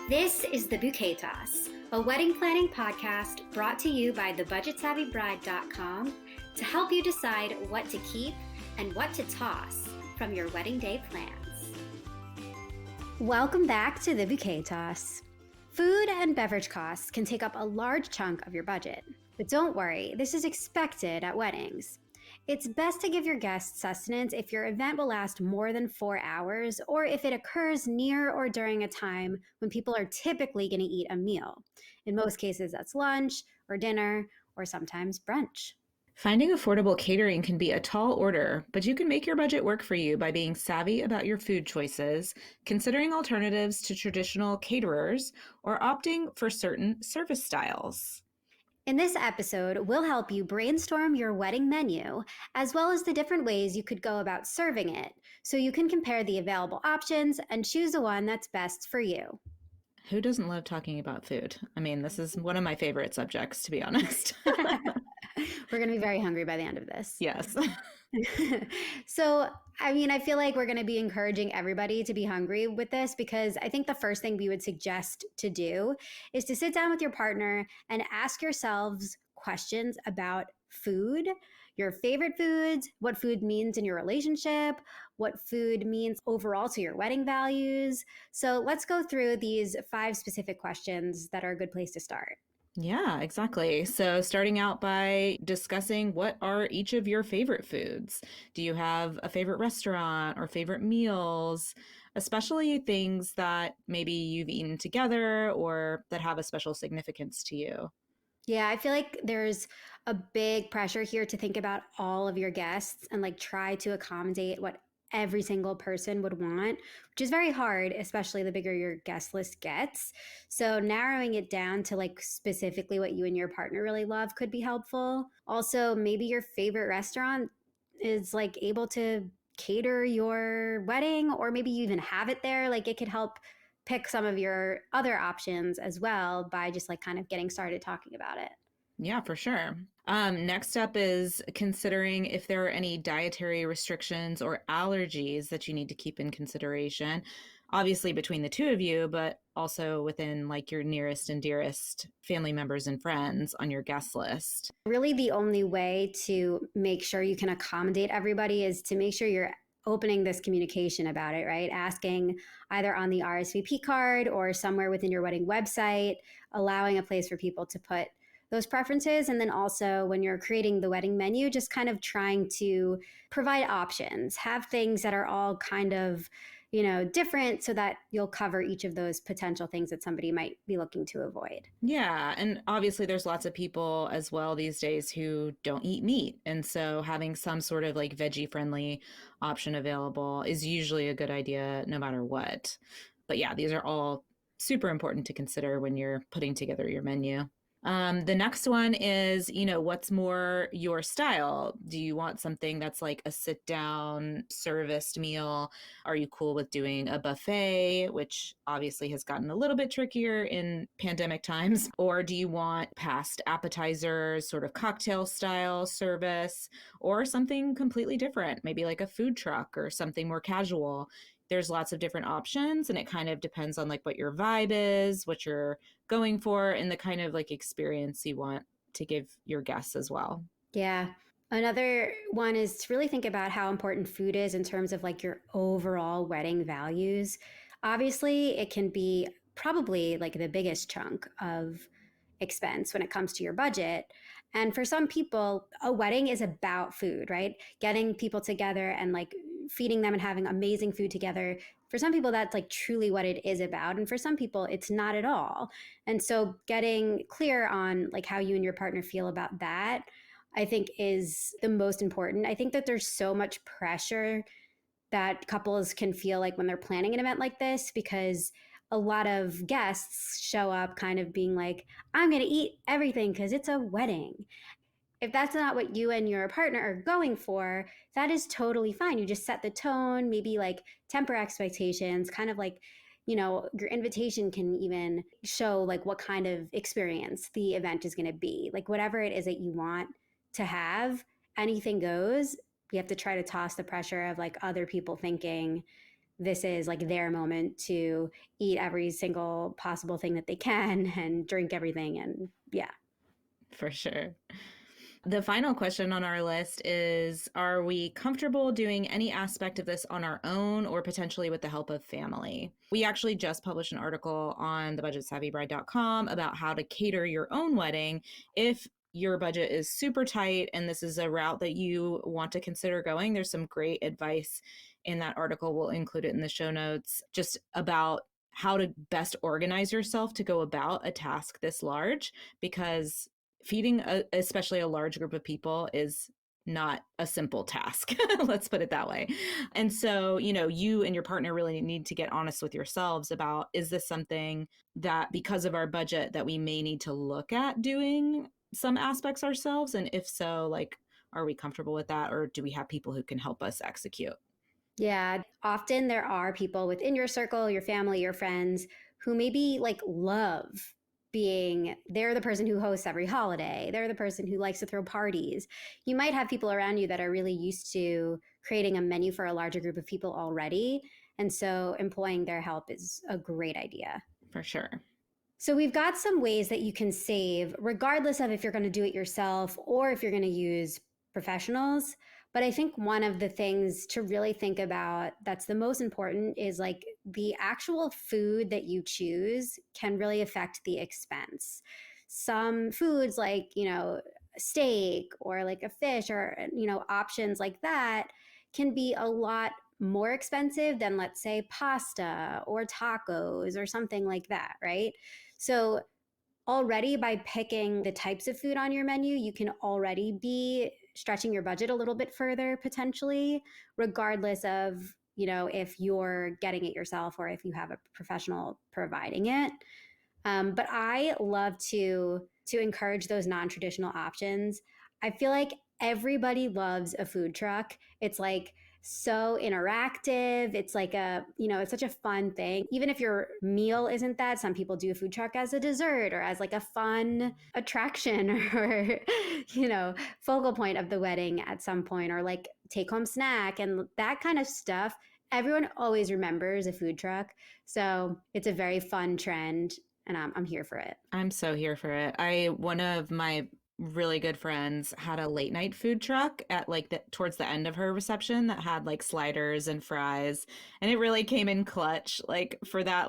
This is the Bouquet Toss, a wedding planning podcast brought to you by thebudgetsavvybride.com to help you decide what to keep and what to toss from your wedding day plans. Welcome back to the Bouquet Toss. Food and beverage costs can take up a large chunk of your budget, but don't worry, this is expected at weddings. It's best to give your guests sustenance if your event will last more than 4 hours or if it occurs near or during a time when people are typically going to eat a meal. In most cases, that's lunch or dinner or sometimes brunch. Finding affordable catering can be a tall order, but you can make your budget work for you by being savvy about your food choices, considering alternatives to traditional caterers, or opting for certain service styles. In this episode, we'll help you brainstorm your wedding menu, as well as the different ways you could go about serving it, so you can compare the available options and choose the one that's best for you. Who doesn't love talking about food? I mean, this is one of my favorite subjects, to be honest. We're going to be very hungry by the end of this. Yes. So, I feel like we're going to be encouraging everybody to be hungry with this because I think the first thing we would suggest to do is to sit down with your partner and ask yourselves questions about food, your favorite foods, what food means in your relationship, what food means overall to your wedding values. So let's go through these 5 specific questions that are a good place to start. Yeah, exactly. So starting out by discussing what are each of your favorite foods? Do you have a favorite restaurant or favorite meals, especially things that maybe you've eaten together or that have a special significance to you? Yeah, I feel like there's a big pressure here to think about all of your guests and try to accommodate what every single person would want, which is very hard, especially the bigger your guest list gets. So narrowing it down to specifically what you and your partner really love could be helpful. Also, maybe your favorite restaurant is able to cater your wedding, or maybe you even have it there. It could help pick some of your other options as well by just kind of getting started talking about it. Yeah, for sure. Next up is considering if there are any dietary restrictions or allergies that you need to keep in consideration, obviously between the two of you, but also within your nearest and dearest family members and friends on your guest list. Really, the only way to make sure you can accommodate everybody is to make sure you're opening this communication about it, right? Asking either on the RSVP card or somewhere within your wedding website, allowing a place for people to put those preferences. And then also when you're creating the wedding menu, just kind of trying to provide options, have things that are all kind of, different so that you'll cover each of those potential things that somebody might be looking to avoid. Yeah. And obviously there's lots of people as well these days who don't eat meat. And so having some sort of veggie friendly option available is usually a good idea no matter what. But yeah, these are all super important to consider when you're putting together your menu. The next one is, what's more your style? Do you want something that's a sit down serviced meal? Are you cool with doing a buffet, which obviously has gotten a little bit trickier in pandemic times? Or do you want past appetizers, sort of cocktail style service, or something completely different, maybe a food truck or something more casual? There's lots of different options, and it kind of depends on what your vibe is, what you're going for, and the kind of experience you want to give your guests as well. Yeah. Another one is to really think about how important food is in terms of your overall wedding values. Obviously, it can be probably the biggest chunk of expense when it comes to your budget. And for some people, a wedding is about food, right? Getting people together and feeding them and having amazing food together. For some people, that's truly what it is about. And for some people, it's not at all. And so getting clear on how you and your partner feel about that, I think is the most important. I think that there's so much pressure that couples can feel when they're planning an event like this, because a lot of guests show up kind of being I'm going to eat everything because it's a wedding. If that's not what you and your partner are going for, that is totally fine. You just set the tone, maybe temper expectations, kind of your invitation can even show what kind of experience the event is going to be. Whatever it is that you want to have, anything goes. You have to try to toss the pressure of other people thinking this is like their moment to eat every single possible thing that they can and drink everything. And yeah. For sure. The final question on our list is, are we comfortable doing any aspect of this on our own or potentially with the help of family? We actually just published an article on thebudgetsavvybride.com about how to cater your own wedding if your budget is super tight and this is a route that you want to consider going. There's some great advice in that article. We'll include it in the show notes, just about how to best organize yourself to go about a task this large, because feeding especially a large group of people is not a simple task. Let's put it that way. And so, you and your partner really need to get honest with yourselves about, is this something that, because of our budget, that we may need to look at doing some aspects ourselves? And if so, like, are we comfortable with that, or do we have people who can help us execute? Yeah, often there are people within your circle, your family, your friends who maybe like love being, they're the person who hosts every holiday. They're the person who likes to throw parties. You might have people around you that are really used to creating a menu for a larger group of people already. And so employing their help is a great idea. For sure. So we've got some ways that you can save, regardless of if you're going to do it yourself or if you're going to use professionals. But I think one of the things to really think about that's the most important is like the actual food that you choose can really affect the expense. Some foods like, steak or like a fish or, options like that can be a lot more expensive than, let's say, pasta or tacos or something like that, right? So already by picking the types of food on your menu, you can already be stretching your budget a little bit further potentially, regardless of, if you're getting it yourself or if you have a professional providing it. But I love to encourage those non-traditional options. I feel like everybody loves a food truck. It's like so interactive. It's like it's such a fun thing. Even if your meal isn't that, some people do a food truck as a dessert or as like a fun attraction or, focal point of the wedding at some point, or like take home snack and that kind of stuff. Everyone always remembers a food truck. So it's a very fun trend and I'm here for it. I'm so here for it. One of my really good friends had a late night food truck at like towards the end of her reception that had like sliders and fries, and it really came in clutch, like for that,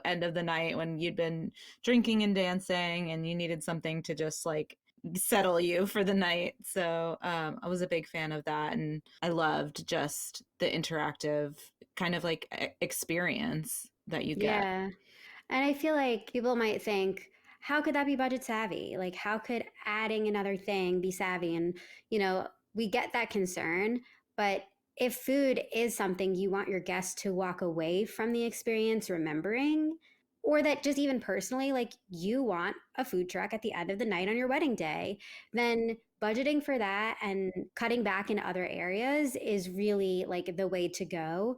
end of the night when you'd been drinking and dancing and you needed something to just like settle you for the night. So I was a big fan of that, and I loved just the interactive kind of like experience that you get. Yeah. And I feel like people might think, how could that be budget savvy? Like, how could adding another thing be savvy? And, we get that concern. But if food is something you want your guests to walk away from the experience remembering, or that just even personally, like you want a food truck at the end of the night on your wedding day, then budgeting for that and cutting back in other areas is really like the way to go,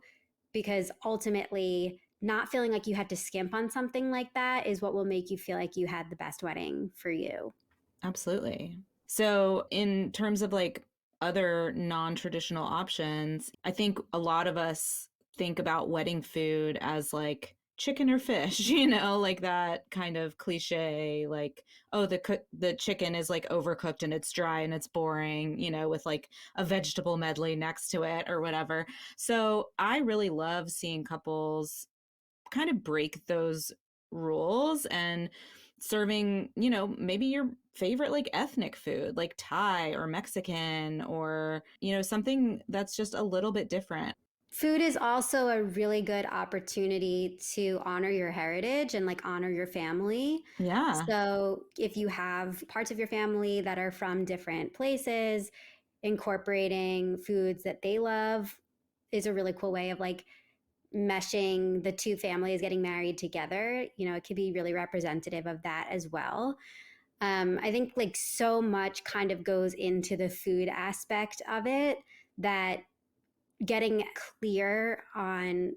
because ultimately not feeling like you had to skimp on something like that is what will make you feel like you had the best wedding for you. Absolutely. So, in terms of like other non traditional options, I think a lot of us think about wedding food as like chicken or fish, like that kind of cliche, like, oh, the chicken is like overcooked and it's dry and it's boring, with like a vegetable medley next to it or whatever. So, I really love seeing couples kind of break those rules and serving, maybe your favorite like ethnic food, like Thai or Mexican, or, something that's just a little bit different. Food is also a really good opportunity to honor your heritage and like honor your family. Yeah, So if you have parts of your family that are from different places, incorporating foods that they love is a really cool way of like meshing the two families getting married together. It could be really representative of that as well. I think like so much kind of goes into the food aspect of it that getting clear on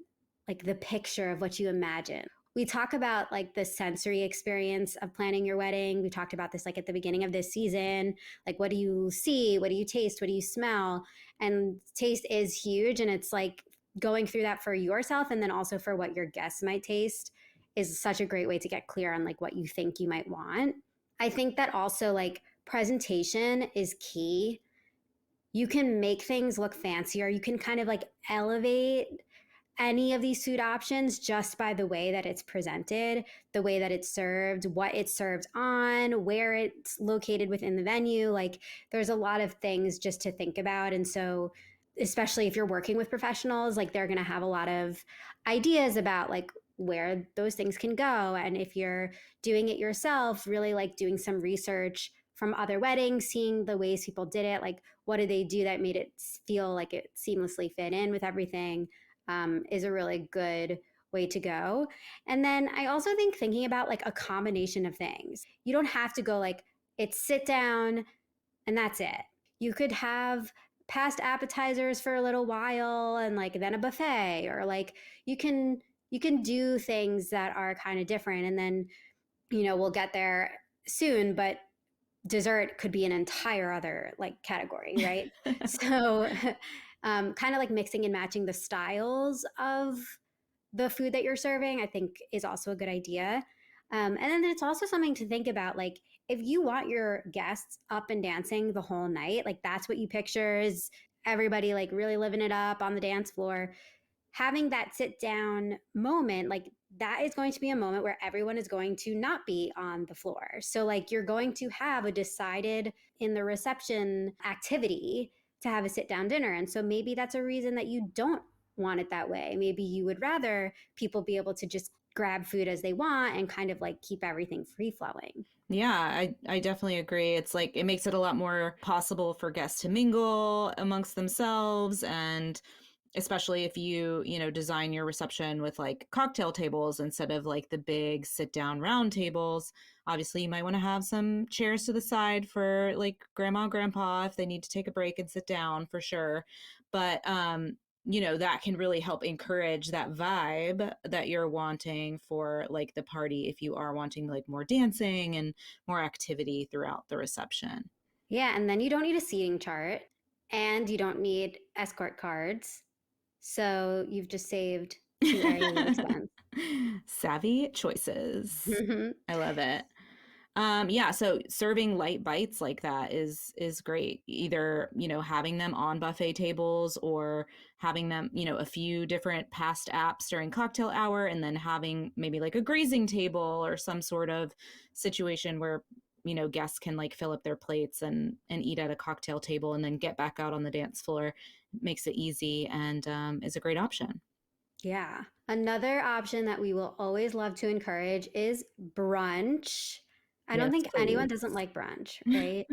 like the picture of what you imagine. We talk about like the sensory experience of planning your wedding. We talked about this like at the beginning of this season. Like, what do you see? What do you taste? What do you smell? And taste is huge. And it's like going through that for yourself and then also for what your guests might taste is such a great way to get clear on like what you think you might want. I think that also like presentation is key. You can make things look fancier. You can kind of like elevate any of these food options just by the way that it's presented, the way that it's served, what it's served on, where it's located within the venue. Like there's a lot of things just to think about. And so, especially if you're working with professionals, like they're going to have a lot of ideas about like where those things can go. And if you're doing it yourself, really like doing some research from other weddings, seeing the ways people did it, like what did they do that made it feel like it seamlessly fit in with everything, is a really good way to go. And then I also think thinking about like a combination of things. You don't have to go like it's sit down and that's it. You could have past appetizers for a little while and like then a buffet, or like you can do things that are kind of different. And then, we'll get there soon, but dessert could be an entire other like category, right? So kind of like mixing and matching the styles of the food that you're serving, I think is also a good idea. And then it's also something to think about, like if you want your guests up and dancing the whole night, like that's what you picture is everybody like really living it up on the dance floor. Having that sit down moment, like that is going to be a moment where everyone is going to not be on the floor. So like you're going to have a decided in the reception activity to have a sit down dinner. And so maybe that's a reason that you don't want it that way. Maybe you would rather people be able to just grab food as they want and kind of like keep everything free flowing. Yeah, I definitely agree. It's like it makes it a lot more possible for guests to mingle amongst themselves, and especially if you design your reception with like cocktail tables instead of like the big sit down round tables. Obviously, you might want to have some chairs to the side for like grandma and grandpa if they need to take a break and sit down for sure. But that can really help encourage that vibe that you're wanting for like the party if you are wanting like more dancing and more activity throughout the reception. Yeah. And then you don't need a seating chart and you don't need escort cards. So you've just saved 2 areas of expense. Savvy choices. I love it. Yeah, so serving light bites like that is great. Either, having them on buffet tables or having them, a few different past apps during cocktail hour, and then having maybe like a grazing table or some sort of situation where, guests can like fill up their plates and eat at a cocktail table and then get back out on the dance floor. Makes it easy and is a great option. Yeah. Another option that we will always love to encourage is brunch. I don't Yes, think anyone please. doesn't like brunch, right?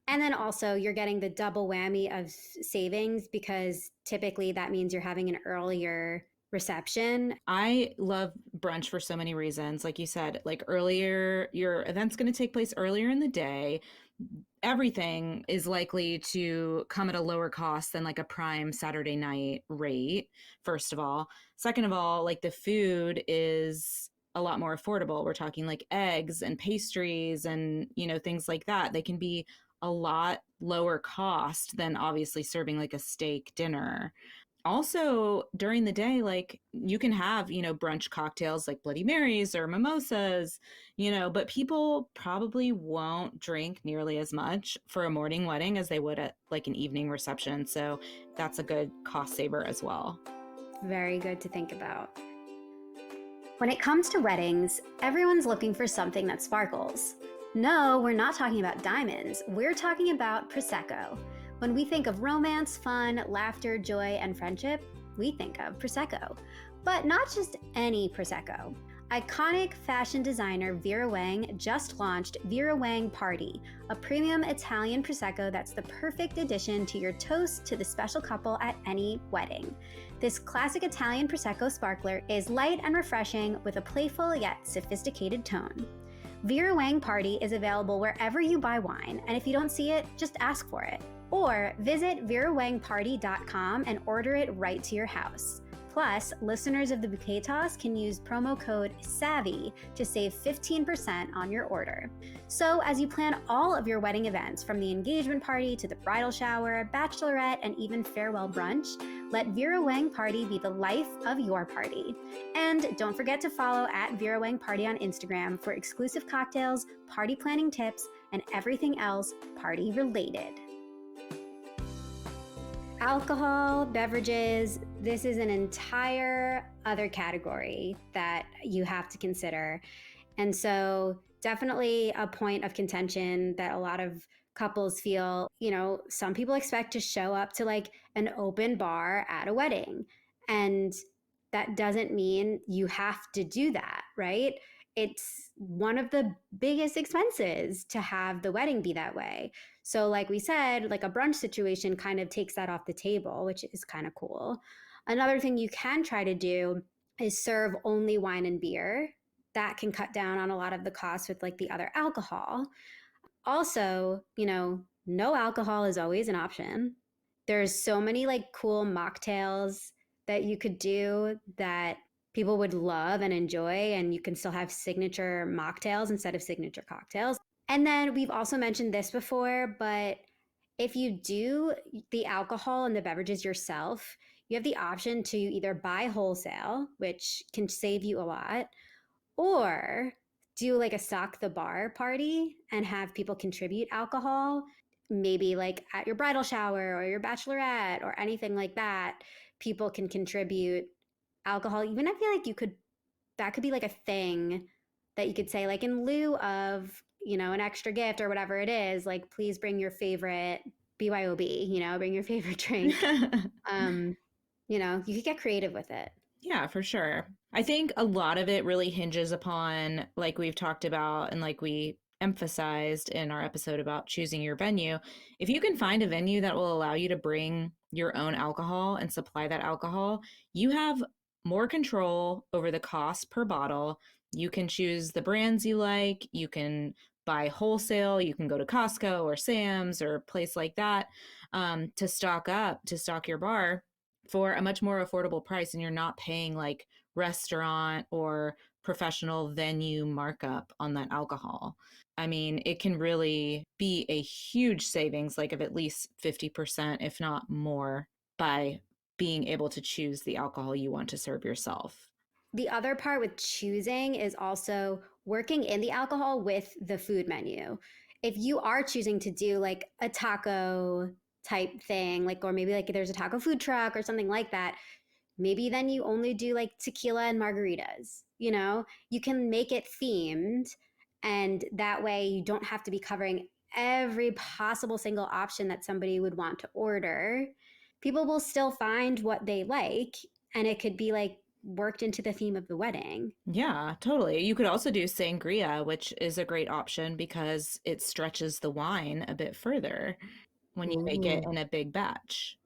And then also you're getting the double whammy of savings because typically that means you're having an earlier reception. I love brunch for so many reasons. Like you said, like earlier, your event's going to take place earlier in the day. Everything is likely to come at a lower cost than like a prime Saturday night rate, first of all. Second of all, like the food is a lot more affordable. We're talking like eggs and pastries and, things like that. They can be a lot lower cost than obviously serving like a steak dinner. Also, during the day, like you can have, brunch cocktails like Bloody Marys or mimosas, but people probably won't drink nearly as much for a morning wedding as they would at like an evening reception. So that's a good cost saver as well. Very good to think about. When it comes to weddings, everyone's looking for something that sparkles. No, we're not talking about diamonds. We're talking about Prosecco. When we think of romance, fun, laughter, joy, and friendship, we think of Prosecco. But not just any Prosecco. Iconic fashion designer Vera Wang just launched Vera Wang Party, a premium Italian Prosecco that's the perfect addition to your toast to the special couple at any wedding. This classic Italian Prosecco sparkler is light and refreshing with a playful yet sophisticated tone. Vera Wang Party is available wherever you buy wine, and if you don't see it, just ask for it. Or visit verawangparty.com and order it right to your house. Plus, listeners of the Bouquet Toss can use promo code SAVVY to save 15% on your order. So, as you plan all of your wedding events, from the engagement party to the bridal shower, bachelorette, and even farewell brunch, let Vera Wang Party be the life of your party. And don't forget to follow at Vera Wang Party on Instagram for exclusive cocktails, party planning tips, and everything else party related. Alcohol, beverages, this is an entire other category that you have to consider. And so definitely a point of contention that a lot of couples feel, some people expect to show up to like an open bar at a wedding. And that doesn't mean you have to do that, right? It's one of the biggest expenses to have the wedding be that way. So, like we said, like a brunch situation kind of takes that off the table, which is kind of cool. Another thing you can try to do is serve only wine and beer. That can cut down on a lot of the costs with like the other alcohol. Also, no alcohol is always an option. There's so many like cool mocktails that you could do that people would love and enjoy, and you can still have signature mocktails instead of signature cocktails. And then we've also mentioned this before, but if you do the alcohol and the beverages yourself, you have the option to either buy wholesale, which can save you a lot, or do like a stock the bar party and have people contribute alcohol, maybe like at your bridal shower or your bachelorette or anything like that. People can contribute alcohol. Even I feel like that could be like a thing that you could say, like, in lieu of, an extra gift or whatever it is, like, please bring your favorite BYOB, bring your favorite drink. You could get creative with it. Yeah, for sure. I think a lot of it really hinges upon, like we've talked about and like we emphasized in our episode about choosing your venue. If you can find a venue that will allow you to bring your own alcohol and supply that alcohol, you have more control over the cost per bottle. You can choose the brands you like. You can buy wholesale. You can go to Costco or Sam's or a place like that to stock your bar for a much more affordable price, and you're not paying like restaurant or professional venue markup on that alcohol. I mean, it can really be a huge savings, like of at least 50%, if not more, by being able to choose the alcohol you want to serve yourself. The other part with choosing is also working in the alcohol with the food menu. If you are choosing to do like a taco type thing, like, or maybe like there's a taco food truck or something like that, maybe then you only do like tequila and margaritas. You can make it themed, and that way you don't have to be covering every possible single option that somebody would want to order. People will still find what they like, and it could be like worked into the theme of the wedding. Yeah, totally. You could also do sangria, which is a great option because it stretches the wine a bit further when you make it Ooh, in a big batch.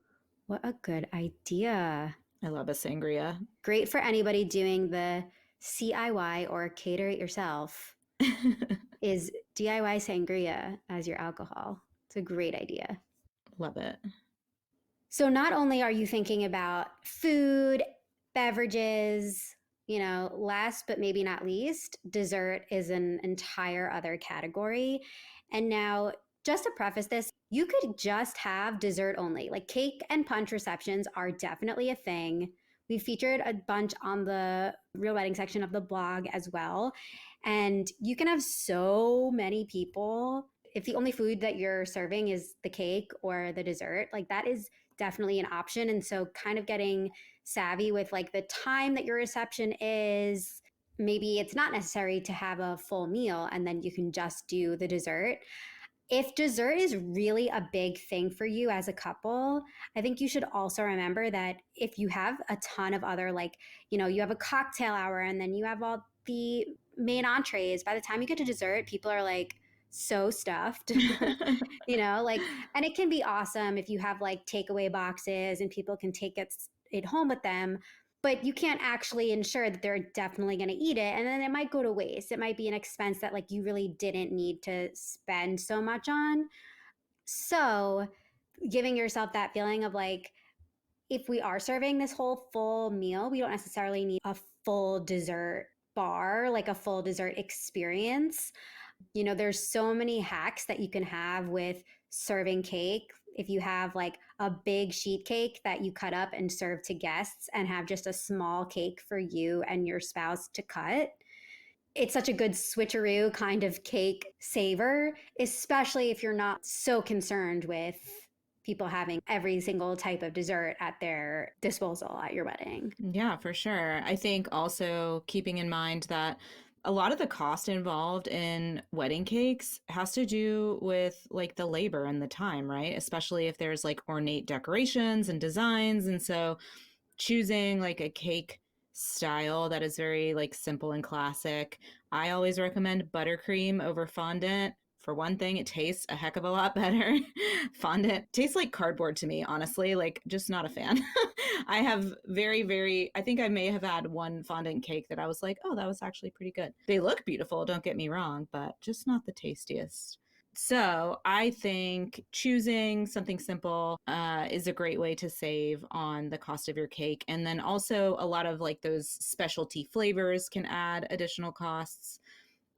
what a good idea. I love a sangria. Great for anybody doing the CIY or cater it yourself, is DIY sangria as your alcohol. It's a great idea. Love it. So not only are you thinking about food, beverages, last but maybe not least, dessert is an entire other category. And now, just to preface this, you could just have dessert only. Like, cake and punch receptions are definitely a thing. We featured a bunch on the Real Wedding section of the blog as well. And you can have so many people. If the only food that you're serving is the cake or the dessert, like, that is definitely an option. And so kind of getting savvy with like the time that your reception is. Maybe it's not necessary to have a full meal and then you can just do the dessert. If dessert is really a big thing for you as a couple, I think you should also remember that if you have a ton of other, like, you have a cocktail hour and then you have all the main entrees, by the time you get to dessert, people are like so stuffed. Like, and it can be awesome if you have like takeaway boxes and people can take it home with them, but you can't actually ensure that they're definitely going to eat it. And then it might go to waste. It might be an expense that like you really didn't need to spend so much on. So giving yourself that feeling of like, if we are serving this whole full meal, we don't necessarily need a full dessert bar, like a full dessert experience. You know, there's so many hacks that you can have with serving cake. If you have like a big sheet cake that you cut up and serve to guests and have just a small cake for you and your spouse to cut, it's such a good switcheroo kind of cake saver, especially if you're not so concerned with people having every single type of dessert at their disposal at your wedding. Yeah, for sure. I think also keeping in mind that a lot of the cost involved in wedding cakes has to do with like the labor and the time, right? Especially if there's like ornate decorations and designs. And so choosing like a cake style that is very like simple and classic. I always recommend buttercream over fondant. For one thing, it tastes a heck of a lot better. Fondant tastes like cardboard to me, honestly, like just not a fan. I have I think I may have had one fondant cake that I was like, oh, that was actually pretty good. They look beautiful, don't get me wrong, but just not the tastiest. So I think choosing something simple is a great way to save on the cost of your cake. And then also a lot of like those specialty flavors can add additional costs.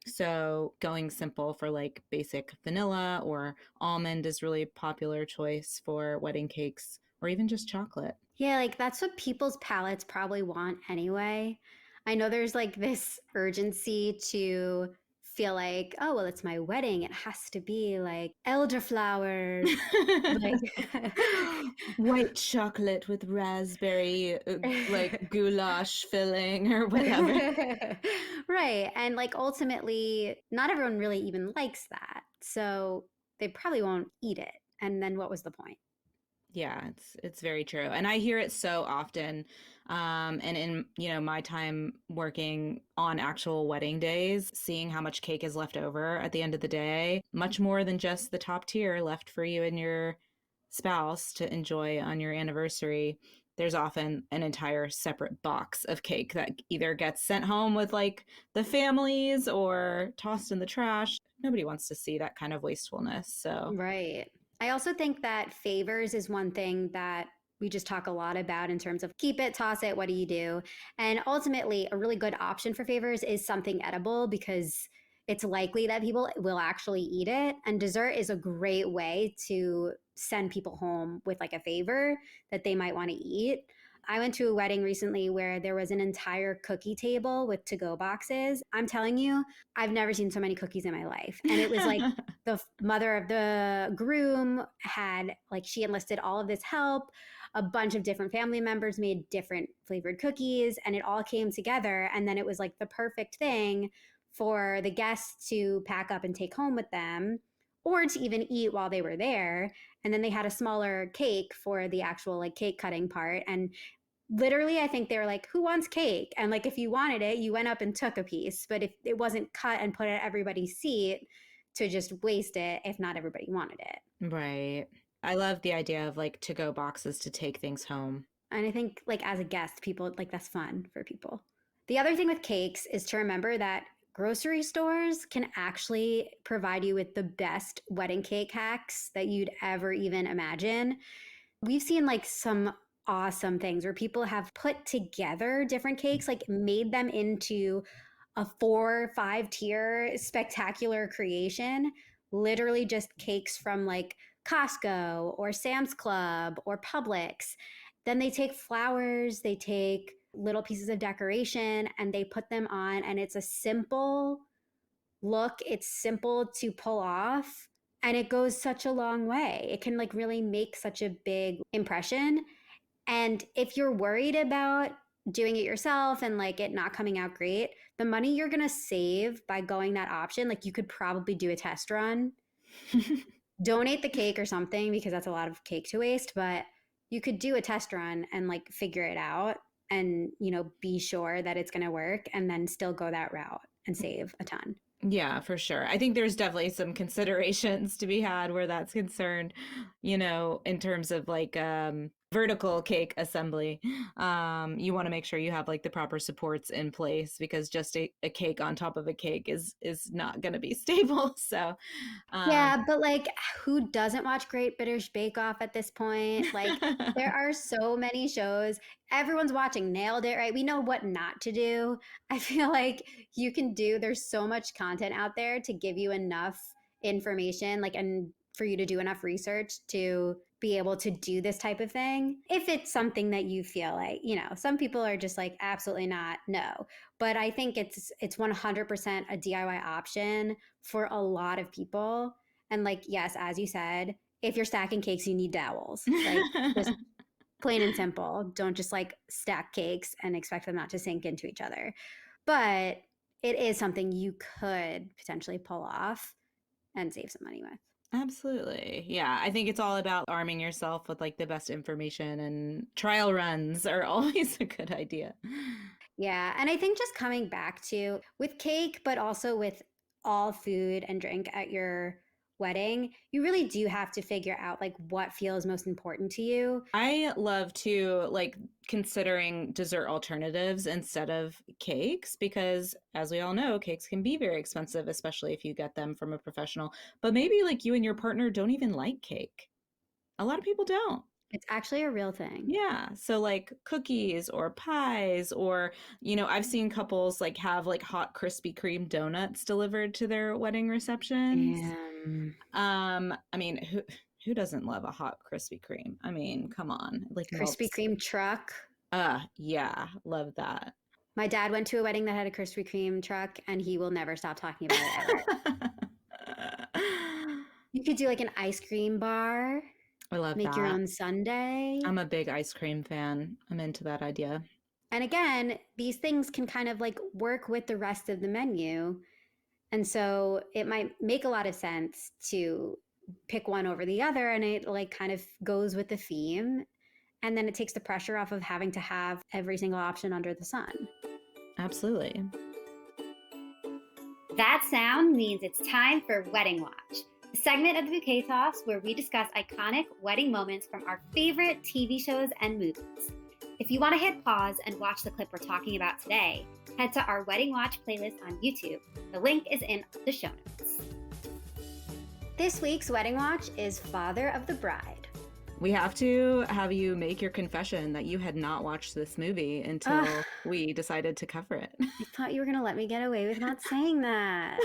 So going simple for like basic vanilla or almond is really popular choice for wedding cakes or even just chocolate. Yeah, like that's what people's palates probably want anyway. I know there's like this urgency to feel like, oh, well, it's my wedding. It has to be like elderflowers. Like, White chocolate with raspberry, like goulash filling or whatever. right. And like ultimately, not everyone really even likes that. So they probably won't eat it. And then what was the point? Yeah, it's very true. And I hear it so often. And in, my time working on actual wedding days, seeing how much cake is left over at the end of the day, much more than just the top tier left for you and your spouse to enjoy on your anniversary. There's often an entire separate box of cake that either gets sent home with like the families or tossed in the trash. Nobody wants to see that kind of wastefulness. So, Right. I also think that favors is one thing that we just talk a lot about in terms of keep it, toss it, what do you do? And ultimately, a really good option for favors is something edible because it's likely that people will actually eat it. And dessert is a great way to send people home with like a favor that they might want to eat. I went to a wedding recently where there was an entire cookie table with to go boxes. I'm telling you, I've never seen so many cookies in my life. And it was like the mother of the groom had, like, she enlisted all of this help. A bunch of different family members made different flavored cookies, and it all came together. And then it was like the perfect thing for the guests to pack up and take home with them or to even eat while they were there. And then they had a smaller cake for the actual like cake cutting part. And literally, I think they were like, who wants cake? And like, if you wanted it, you went up and took a piece. But if it wasn't cut and put at everybody's seat, to just waste it if not everybody wanted it. right. I love the idea of like to go boxes to take things home. And I think like as a guest, people like that's fun for people. The other thing with cakes is to remember that grocery stores can actually provide you with the best wedding cake hacks that you'd ever even imagine. We've seen like some awesome things where people have put together different cakes, like made them into a 4, 5 tier spectacular creation, literally just cakes from like Costco or Sam's Club or Publix. Then they take flowers, they take little pieces of decoration and they put them on, and it's a simple look. It's simple to pull off, and it goes such a long way. It can like really make such a big impression. And if you're worried about doing it yourself and like it not coming out great, the money you're going to save by going that option, like you could probably do a test run, donate the cake or something because that's a lot of cake to waste, but you could do a test run and like figure it out and, be sure that it's going to work and then still go that route and save a ton. Yeah, for sure. I think there's definitely some considerations to be had where that's concerned, in terms of like vertical cake assembly, you want to make sure you have like the proper supports in place because just a cake on top of a cake is not going to be stable. So, um, Yeah, but like who doesn't watch Great British Bake Off at this point? Like there are so many shows. Everyone's watching Nailed It, right? We know what not to do. I feel like you can do there's so much content out there to give you enough information like and for you to do enough research to be able to do this type of thing. If it's something that you feel like, some people are just like absolutely not, no. But I think it's 100% a DIY option for a lot of people. And like, yes, as you said, if you're stacking cakes, you need dowels. Like, just plain and simple. Don't just like stack cakes and expect them not to sink into each other. But it is something you could potentially pull off and save some money with. Absolutely. Yeah. I think it's all about arming yourself with like the best information, and trial runs are always a good idea. Yeah. And I think just coming back to with cake, but also with all food and drink at your wedding, you really do have to figure out like what feels most important to you. I love to like considering dessert alternatives instead of cakes because, as we all know, cakes can be very expensive, especially if you get them from a professional. But maybe like you and your partner don't even like cake. A lot of people don't. It's actually a real thing. Yeah. So like cookies or pies or, I've seen couples like have like hot Krispy Kreme donuts delivered to their wedding receptions. Damn. I mean, who doesn't love a hot Krispy Kreme? I mean, come on. It, like Krispy melts. Kreme truck. Yeah, love that. My dad went to a wedding that had a Krispy Kreme truck, and he will never stop talking about it ever. You could do like an ice cream bar, I love make your that. own sundae. I'm a big ice cream fan. I'm into that idea. And again, these things can kind of like work with the rest of the menu. And so it might make a lot of sense to pick one over the other, and it like kind of goes with the theme. And then it takes the pressure off of having to have every single option under the sun. Absolutely. That sound means it's time for Wedding Watch, a segment of the Bouquet Toss where we discuss iconic wedding moments from our favorite TV shows and movies. If you want to hit pause and watch the clip we're talking about today, head to our Wedding Watch playlist on YouTube. The link is in the show notes. This week's Wedding Watch is Father of the Bride. We have to have you make your confession that you had not watched this movie until we decided to cover it. I thought you were going to let me get away with not saying that.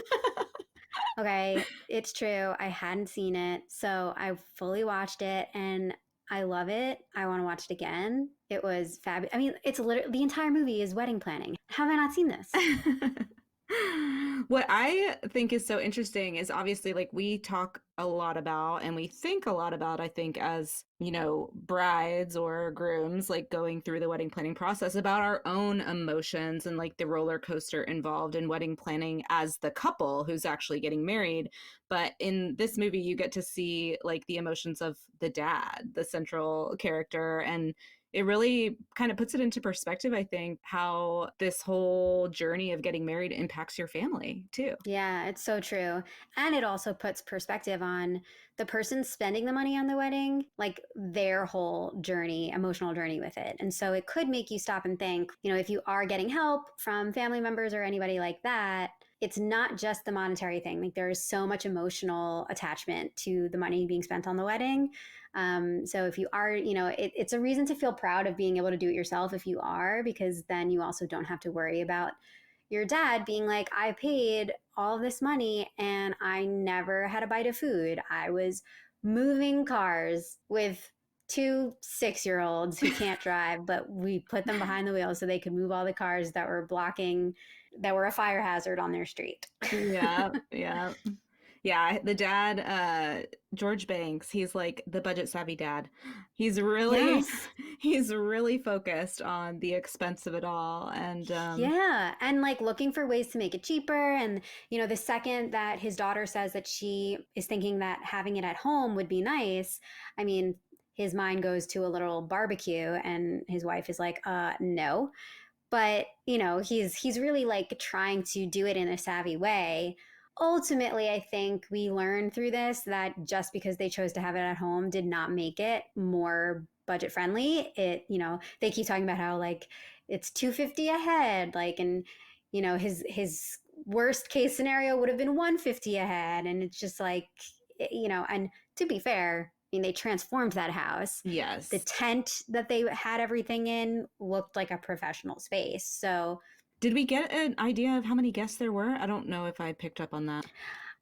Okay, it's true. I hadn't seen it, so I fully watched it and I love it. I want to watch it again. It was fabulous. I mean, it's literally the entire movie is wedding planning. How have I not seen this? What I think is so interesting is obviously like we talk a lot about and we think a lot about, I think, as, brides or grooms, like going through the wedding planning process about our own emotions and like the roller coaster involved in wedding planning as the couple who's actually getting married. But in this movie, you get to see like the emotions of the dad, the central character, and it really kind of puts it into perspective, I think, how this whole journey of getting married impacts your family too. Yeah, it's so true. And it also puts perspective on the person spending the money on the wedding, like their whole journey, emotional journey with it. And so it could make you stop and think, if you are getting help from family members or anybody like that, it's not just the monetary thing. Like there's so much emotional attachment to the money being spent on the wedding. So if you are, it's a reason to feel proud of being able to do it yourself if you are, because then you also don't have to worry about your dad being like, I paid all this money and I never had a bite of food. I was moving cars with 2 6-year-olds who can't drive, but we put them behind the wheel so they could move all the cars that were a fire hazard on their street. Yeah, yeah. Yeah, the dad, George Banks, he's like the budget savvy dad. He's really Yes. he's really focused on the expense of it all. And Yeah. And like looking for ways to make it cheaper. And, the second that his daughter says that she is thinking that having it at home would be nice, I mean, his mind goes to a little barbecue and his wife is like, no. But, he's really like trying to do it in a savvy way. Ultimately, I think we learned through this that just because they chose to have it at home did not make it more budget friendly. They keep talking about how like it's 250 a head, like, and his worst case scenario would have been 150 a head, and it's just like, and to be fair, I mean, they transformed that house. The Yes. tent that they had everything in looked like a professional space. So Did we get an idea of how many guests there were? I don't know if I picked up on that.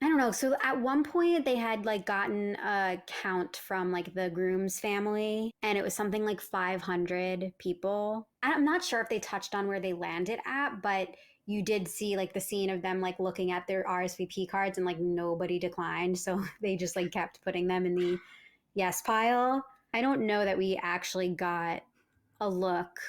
I don't know. So at one point they had like gotten a count from like the groom's family, and it was something like 500 people. I'm not sure if they touched on where they landed at, but you did see like the scene of them like looking at their RSVP cards and like nobody declined. So they just like kept putting them in the yes pile. I don't know that we actually got a look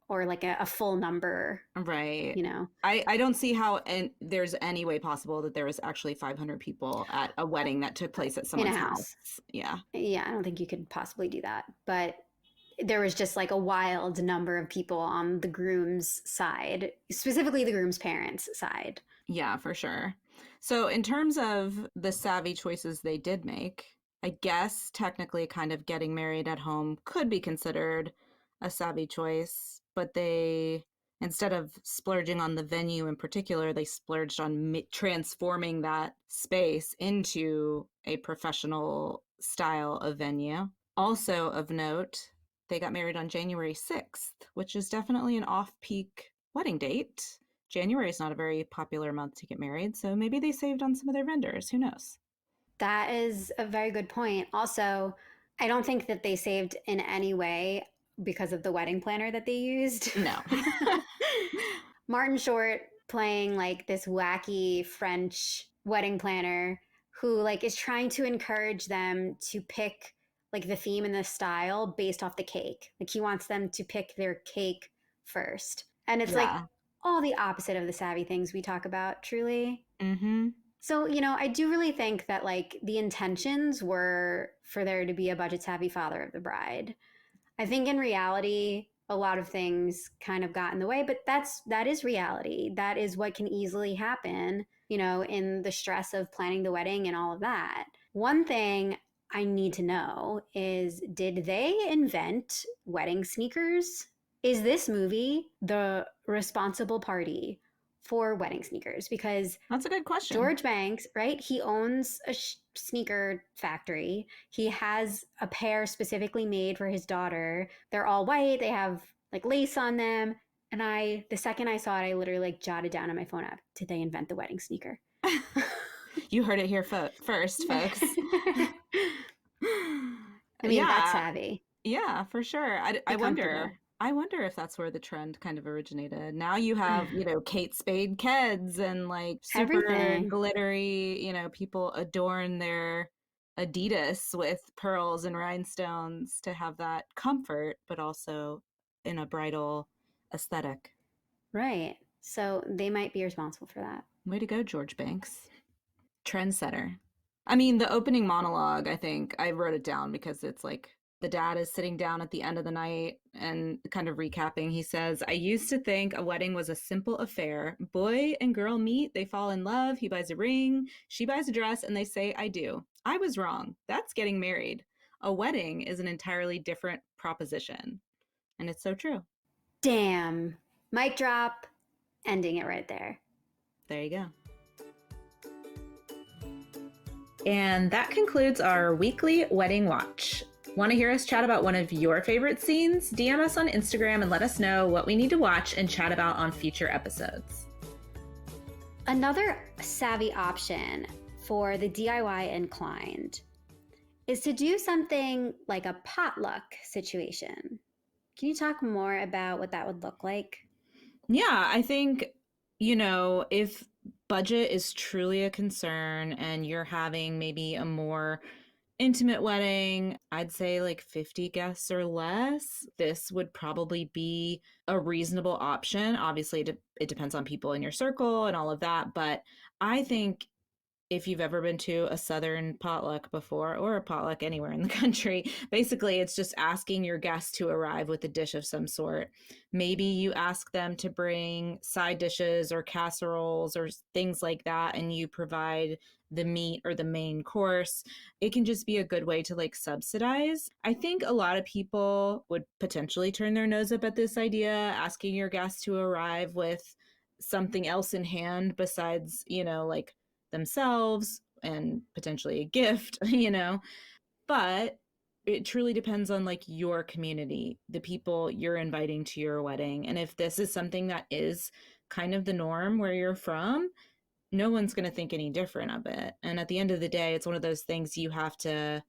or like a full number, Right. you know. I don't see how there's any way possible that there was actually 500 people at a wedding that took place at In a someone's house. house. Yeah. Yeah, I don't think you could possibly do that. But there was just like a wild number of people on the groom's side, specifically the groom's parents' side. Yeah, for sure. So, in terms of the savvy choices they did make, I guess technically kind of getting married at home could be considered a savvy choice, but instead of splurging on the venue in particular, they splurged on transforming that space into a professional style of venue. Also, of note, they got married on January 6th, which is definitely an off peak wedding date. January is not a very popular month to get married, so maybe they saved on some of their vendors. Who knows? That is a very good point. Also, I don't think that they saved in any way because of the wedding planner that they used. No. Martin Short playing like this wacky French wedding planner who like is trying to encourage them to pick like the theme and the style based off the cake. Like he wants them to pick their cake first. And it's like Yeah. all the opposite of the savvy things we talk about, truly. Mm-hmm. So, I do really think that like the intentions were for there to be a budget savvy father of the bride. I think in reality, a lot of things kind of got in the way, but that is reality. That is what can easily happen, in the stress of planning the wedding and all of that. One thing I need to know is, did they invent wedding sneakers? Is this movie the responsible party for wedding sneakers? Because That's a good question. George Banks, right? He owns a sneaker factory. He has a pair specifically made for his daughter. They're all white. They have like lace on them. And the second I saw it, I literally like jotted down on my phone app, did they invent the wedding sneaker? You heard it here first, folks. I mean, that's savvy. Yeah, for sure. I wonder if that's where the trend kind of originated. Now you have, Kate Spade Keds and like super Everything. glittery, people adorn their Adidas with pearls and rhinestones to have that comfort, but also in a bridal aesthetic. Right. So they might be responsible for that. Way to go, George Banks. Trendsetter. I mean, the opening monologue, I think I wrote it down because it's like the dad is sitting down at the end of the night and kind of recapping. He says, I used to think a wedding was a simple affair. Boy and girl meet, they fall in love, he buys a ring, she buys a dress, and they say, I do. I was wrong. That's getting married. A wedding is an entirely different proposition. And it's so true. Damn. Mic drop, ending it right there. There you go. And that concludes our weekly wedding watch. Want to hear us chat about one of your favorite scenes? DM us on Instagram and let us know what we need to watch and chat about on future episodes. Another savvy option for the DIY inclined is to do something like a potluck situation. Can you talk more about what that would look like? Yeah, I think, if budget is truly a concern and you're having maybe a more intimate wedding, I'd say like 50 guests or less, this would probably be a reasonable option. Obviously, it depends on people in your circle and all of that, but I think if you've ever been to a Southern potluck before, or a potluck anywhere in the country, basically it's just asking your guests to arrive with a dish of some sort. Maybe you ask them to bring side dishes or casseroles or things like that, and you provide the meat or the main course. It can just be a good way to like subsidize. I think a lot of people would potentially turn their nose up at this idea, asking your guests to arrive with something else in hand besides, like themselves and potentially a gift, but it truly depends on like your community, the people you're inviting to your wedding. And if this is something that is kind of the norm where you're from, no one's going to think any different of it. And at the end of the day, it's one of those things you have to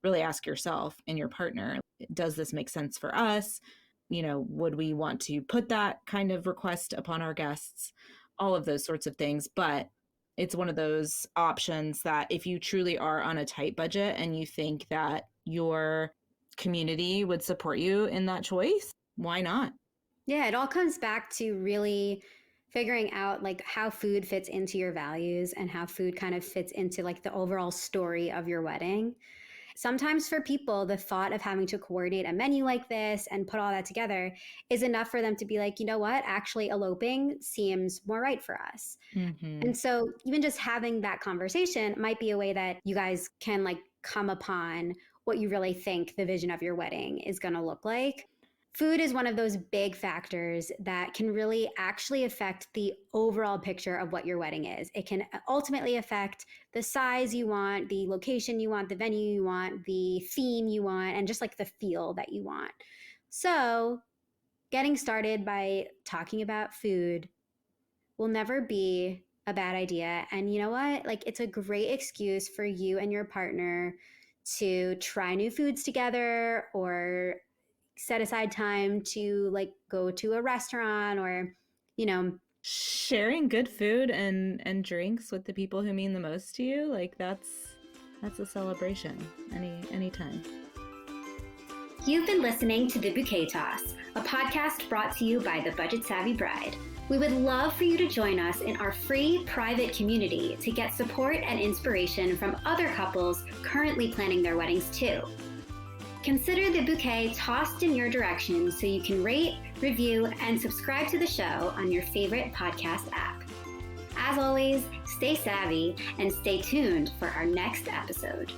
really ask yourself and your partner, does this make sense for us? Would we want to put that kind of request upon our guests? All of those sorts of things. But it's one of those options that if you truly are on a tight budget and you think that your community would support you in that choice, why not? Yeah, it all comes back to really figuring out like how food fits into your values and how food kind of fits into like the overall story of your wedding. Sometimes for people, the thought of having to coordinate a menu like this and put all that together is enough for them to be like, you know what, actually eloping seems more right for us. Mm-hmm. And so even just having that conversation might be a way that you guys can like come upon what you really think the vision of your wedding is going to look like. Food is one of those big factors that can really actually affect the overall picture of what your wedding is. It can ultimately affect the size you want, the location you want, the venue you want, the theme you want, and just like the feel that you want. So getting started by talking about food will never be a bad idea. And you know what? Like, it's a great excuse for you and your partner to try new foods together or set aside time to like go to a restaurant or, sharing good food and drinks with the people who mean the most to you. Like that's a celebration anytime. You've been listening to The Bouquet Toss, a podcast brought to you by the Budget Savvy Bride. We would love for you to join us in our free private community to get support and inspiration from other couples currently planning their weddings too. Consider The Bouquet tossed in your direction so you can rate, review, and subscribe to the show on your favorite podcast app. As always, stay savvy and stay tuned for our next episode.